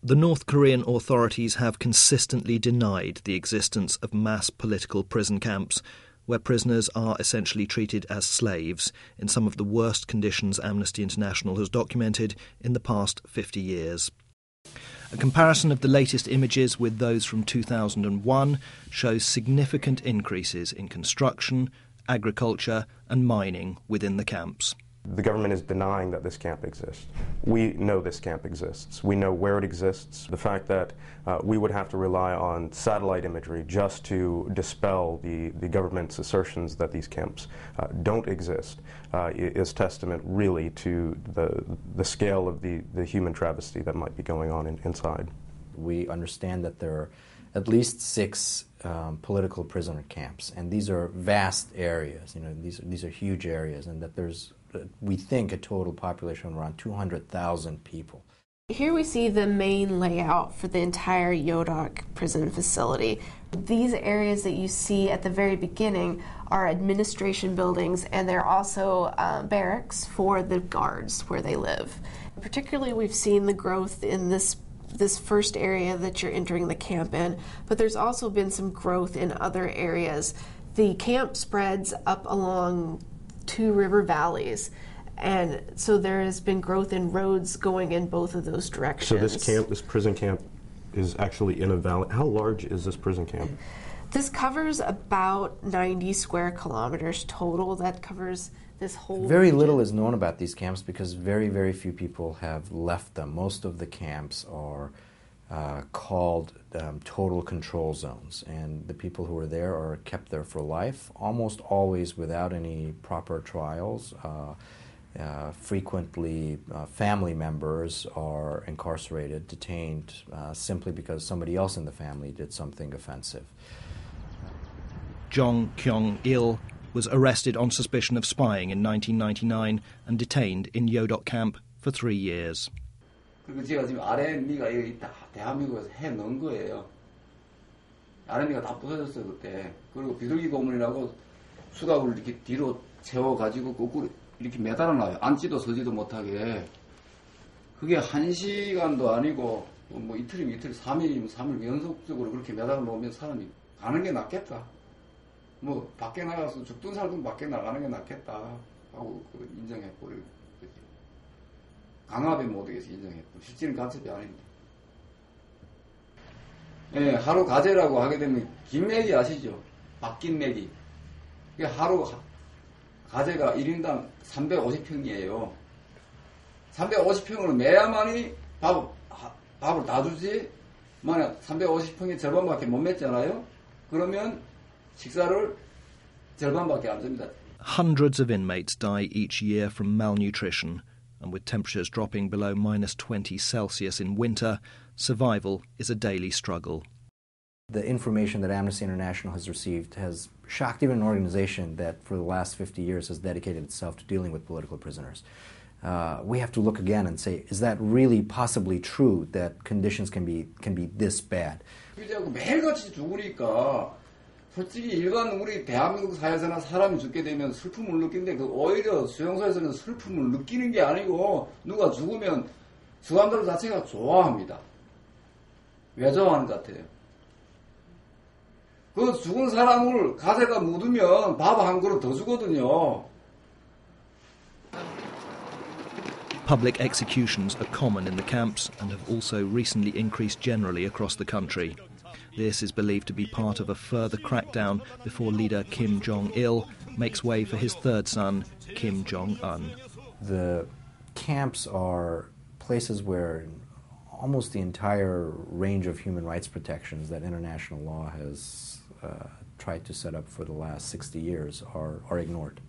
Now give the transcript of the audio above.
The North Korean authorities have consistently denied the existence of mass political prison camps, where prisoners are essentially treated as slaves in some of the worst conditions Amnesty International has documented in the past 50 years. A comparison of the latest images with those from 2001 shows significant increases in construction, agriculture and mining within the camps. The government is denying that this camp exists. We know this camp exists. We know where it exists. The fact that we would have to rely on satellite imagery just to dispel the government's assertions that these camps don't exist is testament really to the scale of the human travesty that might be going on inside. We understand that there are at least 6 political prisoner camps, and these are vast areas. You know, these are huge areas, and that there's, we think, a total population of around 200,000 people. Here we see the main layout for the entire Yodok prison facility. These areas that you see at the very beginning are administration buildings, and they're also barracks for the guards where they live. Particularly, we've seen the growth in this first area that you're entering the camp in, but there's also been some growth in other areas. The camp spreads up along 2 river valleys, and so there has been growth in roads going in both of those directions. So this prison camp is actually in a valley. How large is this prison camp? This covers about 90 square kilometers total. That covers this whole Very region. little is known about these camps because very, very few people have left them. Most of the camps are called total control zones, and the people who are there are kept there for life, almost always without any proper trials. Frequently, family members are incarcerated, detained, simply because somebody else in the family did something offensive. Jong Kyung-il was arrested on suspicion of spying in 1999 and detained in Yodok camp for 3 years. 그리고 제가 지금 RMB가 대한민국에서 해 넣은 거예요. RMB가 다 부서졌어요 그때. 그리고 비둘기 고문이라고 수갑을 이렇게 뒤로 채워가지고 거꾸로 이렇게 매달아놔요. 앉지도 서지도 못하게. 그게 1시간도 아니고 뭐 이틀이면 이틀, 3일이면 3일 연속적으로 그렇게 매달아 놓으면 사람이 가는 게 낫겠다. 뭐 밖에 나가서 죽든 살든 밖에 나가는 게 낫겠다 하고 인정해버리고 강압에 못 오게서 인정했고 실제는 간첩이 아닙니다. 예, 하루 가제라고 하게 되면 김맥이 아시죠? 박김맥이. 하루 가제가 1인당 350평이에요. 350평으로 매야만이 밥을 다 주지. 만약 350평의 절반밖에 못 맺잖아요. 그러면 식사를 절반밖에 안 줍니다. Hundreds of inmates die each year from malnutrition, and with temperatures dropping below -20 Celsius in winter, survival is a daily struggle. The information that Amnesty International has received has shocked even an organization that for the last 50 years has dedicated itself to dealing with political prisoners. We have to look again and say, is that really possibly true that conditions can be this bad? 매일같이 죽으니까 솔직히 일반 우리 대한민국 사회에서나 사람이 죽게 되면 슬픔을 느끼는데 오히려 수용소에서는 슬픔을 느끼는 게 아니고 누가 죽으면 수감들 자체가 좋아합니다. 왜 좋아하는 것 같아요? 그 죽은 사람을 가재가 묻으면 밥 한 그릇 더 주거든요. Public executions are common in the camps and have also recently increased generally across the country. This is believed to be part of a further crackdown before leader Kim Jong-il makes way for his third son, Kim Jong-un. The camps are places where almost the entire range of human rights protections that international law has tried to set up for the last 60 years are ignored.